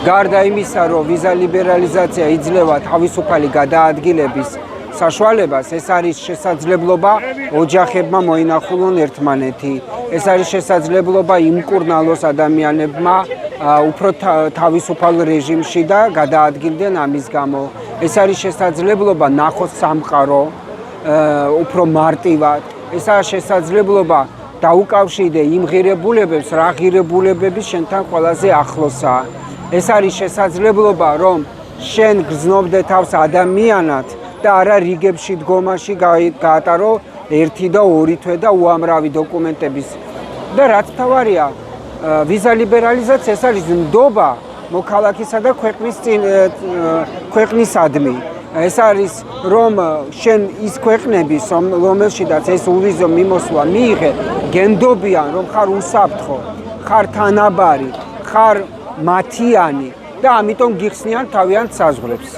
გარდა იმისა, რომ ვიზა ლიბერალიზაცია იძლევა თავისუფალი გადაადგილების საშუალებას, ეს არის შესაძლებლობა ოჯახებმა მოინახულონ ერთმანეთი. ეს არის შესაძლებლობა იმკურნალოს ადამიანებმა უფრო თავისუფალ რეჟიმში და გადაადგილდნენ ამის გამო. ეს არის შესაძლებლობა ნახოს სამყარო უფრო მარტივად. ეს არის შესაძლებლობა დაუკავშირდე იმ ღირებულებებს, რა ღირებულებები შენთან ყველაზე ახლოსაა. ეს არის შესაძლებლობა, რომ შენ გრძნობდე თავს ადამიანად და არა რიგებში დგომაში გაატარო 1 და 2 თვე და უამრავი დოკუმენტების. და რაც თავარია, ვიზა ლიბერალიზაცია ეს არის ნდობა მოქალაქისა და ქვეყნისადმი. ეს არის რომ შენ ის ქვეყნები, რომელშიდაც ეს უვიზო მიმოსვლა მიიღე, გენდობიან რომ ხარ უსაფრთხო, ხარ თანაბარი, ხარ მათიანი და ამიტომ გიხსნიან თავიანთ საზღვრებს.